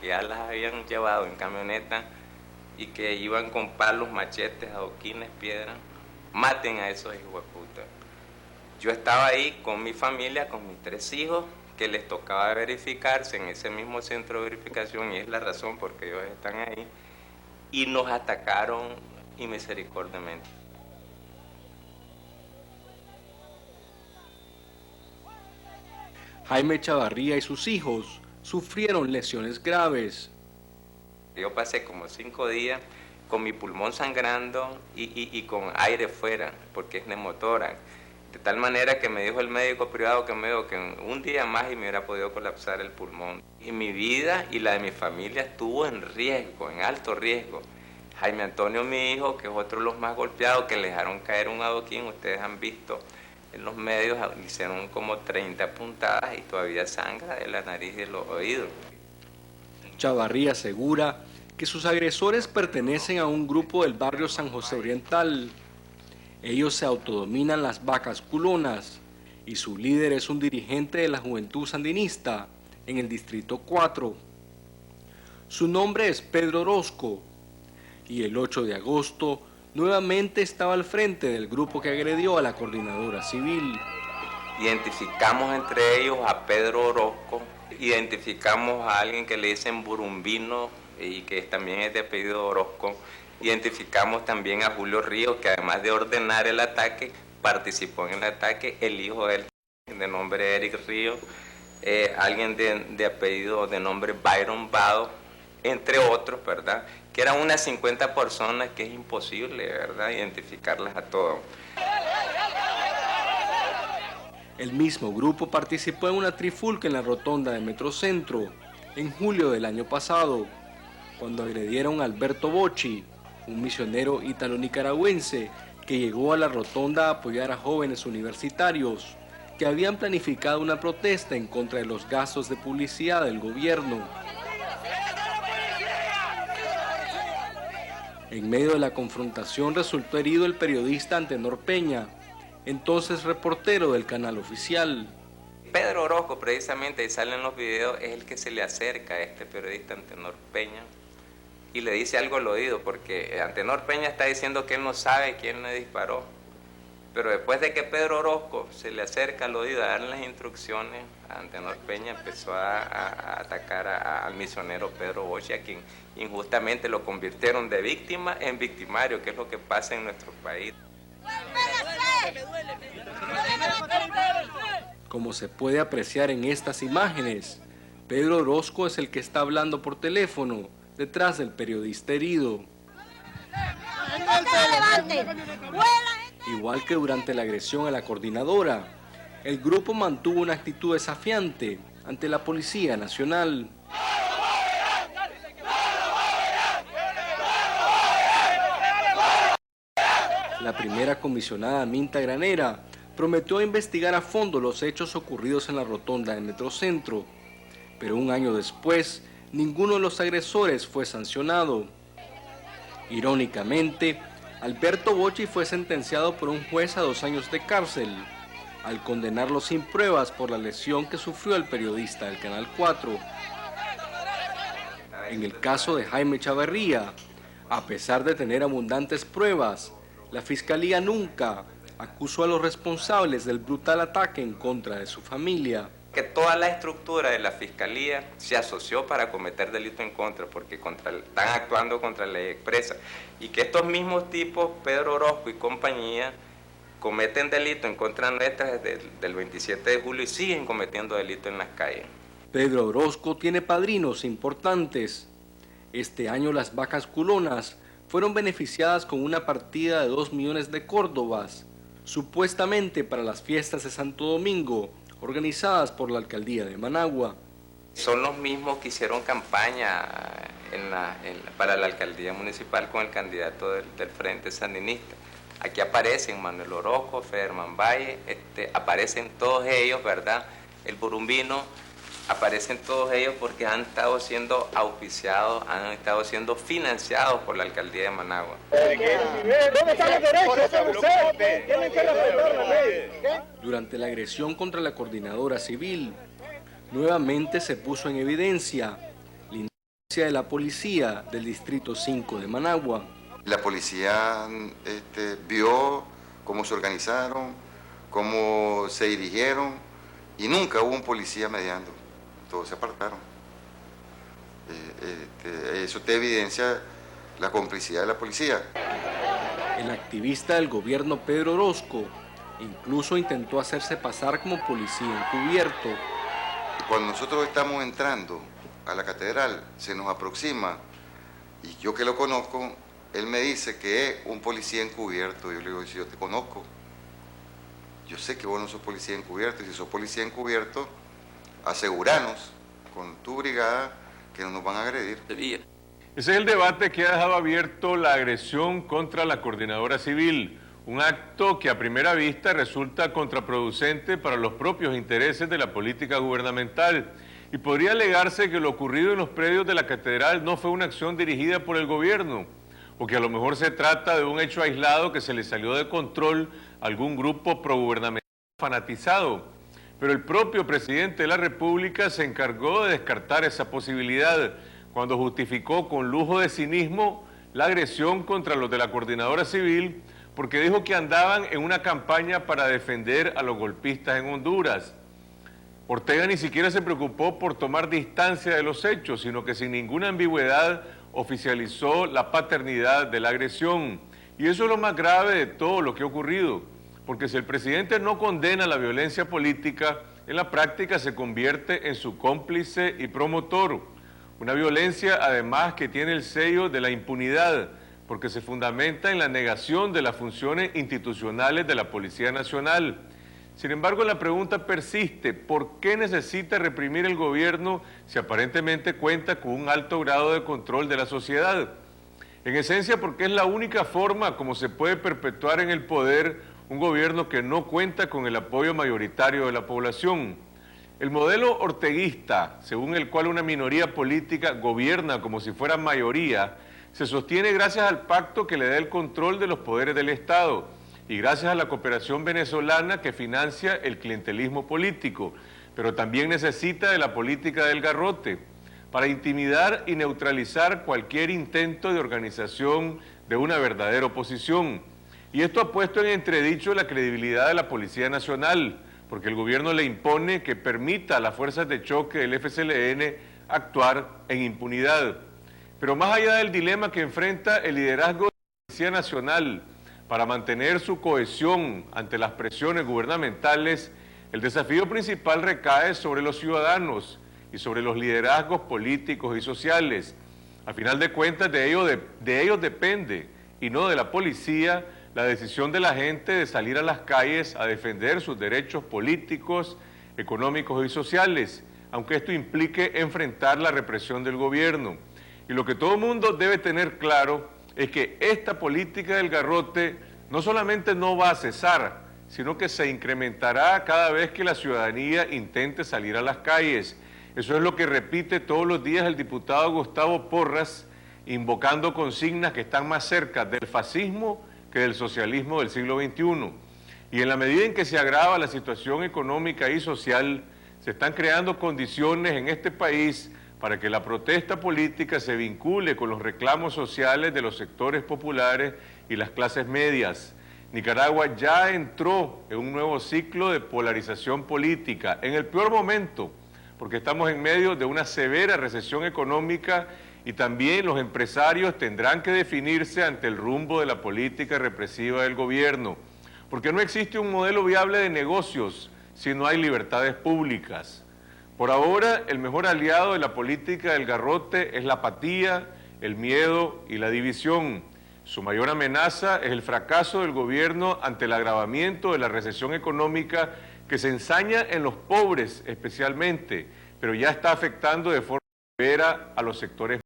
que ya las habían llevado en camioneta y que iban con palos, machetes, adoquines, piedras, maten a esos hijos de puta. Yo estaba ahí con mi familia, con mis 3 hijos, que les tocaba verificarse en ese mismo centro de verificación, y es la razón por qué ellos están ahí, y nos atacaron inmisericordiamente. Jaime Chavarría y sus hijos sufrieron lesiones graves. Yo pasé como 5 días con mi pulmón sangrando y con aire fuera, porque es neumotórax. De tal manera que me dijo el médico privado que me dijo que en un día más y me hubiera podido colapsar el pulmón. Y mi vida y la de mi familia estuvo en riesgo, en alto riesgo. Jaime Antonio, mi hijo, que es otro de los más golpeados, que le dejaron caer un adoquín, ustedes han visto en los medios, le hicieron como 30 puntadas y todavía sangra de la nariz y de los oídos. Chavarría asegura que sus agresores pertenecen a un grupo del barrio San José Oriental. Ellos se autodominan las vacas culonas y su líder es un dirigente de la Juventud Sandinista en el Distrito 4. Su nombre es Pedro Orozco y el 8 de agosto nuevamente estaba al frente del grupo que agredió a la coordinadora civil. Identificamos entre ellos a Pedro Orozco, identificamos a alguien que le dicen Burumbino y que también es de apellido Orozco. Identificamos también a Julio Ríos, que además de ordenar el ataque, participó en el ataque, el hijo de él, de nombre Eric Ríos, alguien de apellido, de nombre Byron Vado, entre otros, ¿verdad? Que eran unas 50 personas que es imposible, ¿verdad?, identificarlas a todos. El mismo grupo participó en una trifulca en la rotonda de Metrocentro en julio del año pasado, cuando agredieron a Alberto Bocci, un misionero ítalo-nicaragüense que llegó a la rotonda a apoyar a jóvenes universitarios que habían planificado una protesta en contra de los gastos de publicidad del gobierno. En medio de la confrontación resultó herido el periodista Antenor Peña, entonces reportero del canal oficial. Pedro Orozco, precisamente, ahí salen los videos, es el que se le acerca a este periodista Antenor Peña y le dice algo al oído, porque Antenor Peña está diciendo que él no sabe quién le disparó. Pero después de que Pedro Orozco se le acerca al oído a darle las instrucciones, Antenor Peña empezó a atacar al misionero Pedro Bocci, a quien injustamente lo convirtieron de víctima en victimario, que es lo que pasa en nuestro país. Como se puede apreciar en estas imágenes, Pedro Orozco es el que está hablando por teléfono detrás del periodista herido. Igual que durante la agresión a la coordinadora, el grupo mantuvo una actitud desafiante ante la Policía Nacional. La primera comisionada Minta Granera prometió investigar a fondo los hechos ocurridos en la rotonda de Metrocentro, pero un año después, ninguno de los agresores fue sancionado. Irónicamente, Alberto Bocci fue sentenciado por un juez a 2 años de cárcel, al condenarlo sin pruebas por la lesión que sufrió el periodista del Canal 4. En el caso de Jaime Chavarría, a pesar de tener abundantes pruebas, la Fiscalía nunca acusó a los responsables del brutal ataque en contra de su familia. Que toda la estructura de la Fiscalía se asoció para cometer delito en contra, porque están actuando contra la ley expresa. Y que estos mismos tipos, Pedro Orozco y compañía, cometen delito en contra nuestra desde el 27 de julio y siguen cometiendo delito en las calles. Pedro Orozco tiene padrinos importantes. Este año las vacas culonas fueron beneficiadas con una partida de 2 millones de córdobas, supuestamente para las fiestas de Santo Domingo, organizadas por la alcaldía de Managua. Son los mismos que hicieron campaña para la alcaldía municipal con el candidato del Frente Sandinista. Aquí aparecen Manuel Orozco, Federman Valle, aparecen todos ellos, ¿verdad? El Burumbino, aparecen todos ellos porque han estado siendo auspiciados, han estado siendo financiados por la alcaldía de Managua. ¿Dónde están los derechos de usted? Tienen que respetar la ley. Durante la agresión contra la coordinadora civil, nuevamente se puso en evidencia de la policía del Distrito 5 de Managua. La policía vio cómo se organizaron, cómo se dirigieron y nunca hubo un policía mediando, todos se apartaron. Eso te evidencia la complicidad de la policía. El activista del gobierno Pedro Orozco incluso intentó hacerse pasar como policía encubierto. Cuando nosotros estamos entrando a la catedral, se nos aproxima, y yo que lo conozco, él me dice que es un policía encubierto. Yo le digo, si yo te conozco, yo sé que vos no sos policía encubierto, y si sos policía encubierto, aseguranos con tu brigada que no nos van a agredir. Ese es el debate que ha dejado abierto la agresión contra la coordinadora civil, un acto que a primera vista resulta contraproducente para los propios intereses de la política gubernamental, y podría alegarse que lo ocurrido en los predios de la catedral no fue una acción dirigida por el gobierno, o que a lo mejor se trata de un hecho aislado que se le salió de control a algún grupo progubernamental fanatizado. Pero el propio presidente de la República se encargó de descartar esa posibilidad cuando justificó con lujo de cinismo la agresión contra los de la coordinadora civil, porque dijo que andaban en una campaña para defender a los golpistas en Honduras. Ortega ni siquiera se preocupó por tomar distancia de los hechos, sino que sin ninguna ambigüedad oficializó la paternidad de la agresión. Y eso es lo más grave de todo lo que ha ocurrido, porque si el presidente no condena la violencia política, en la práctica se convierte en su cómplice y promotor. Una violencia además que tiene el sello de la impunidad, porque se fundamenta en la negación de las funciones institucionales de la Policía Nacional. Sin embargo, la pregunta persiste: ¿por qué necesita reprimir el gobierno si aparentemente cuenta con un alto grado de control de la sociedad? En esencia, porque es la única forma como se puede perpetuar en el poder un gobierno que no cuenta con el apoyo mayoritario de la población. El modelo orteguista, según el cual una minoría política gobierna como si fuera mayoría, se sostiene gracias al pacto que le da el control de los poderes del Estado y gracias a la cooperación venezolana que financia el clientelismo político, pero también necesita de la política del garrote para intimidar y neutralizar cualquier intento de organización de una verdadera oposición. Y esto ha puesto en entredicho la credibilidad de la Policía Nacional, porque el gobierno le impone que permita a las fuerzas de choque del FCLN actuar en impunidad. Pero más allá del dilema que enfrenta el liderazgo de la Policía Nacional para mantener su cohesión ante las presiones gubernamentales, el desafío principal recae sobre los ciudadanos y sobre los liderazgos políticos y sociales. Al final de cuentas, de ellos depende, y no de la policía, la decisión de la gente de salir a las calles a defender sus derechos políticos, económicos y sociales, aunque esto implique enfrentar la represión del gobierno. Y lo que todo el mundo debe tener claro es que esta política del garrote no solamente no va a cesar, sino que se incrementará cada vez que la ciudadanía intente salir a las calles. Eso es lo que repite todos los días el diputado Gustavo Porras, invocando consignas que están más cerca del fascismo que del socialismo del siglo XXI. Y en la medida en que se agrava la situación económica y social, se están creando condiciones en este país para que la protesta política se vincule con los reclamos sociales de los sectores populares y las clases medias. Nicaragua ya entró en un nuevo ciclo de polarización política, en el peor momento, porque estamos en medio de una severa recesión económica y también los empresarios tendrán que definirse ante el rumbo de la política represiva del gobierno, porque no existe un modelo viable de negocios si no hay libertades públicas. Por ahora, el mejor aliado de la política del garrote es la apatía, el miedo y la división. Su mayor amenaza es el fracaso del gobierno ante el agravamiento de la recesión económica que se ensaña en los pobres especialmente, pero ya está afectando de forma severa a los sectores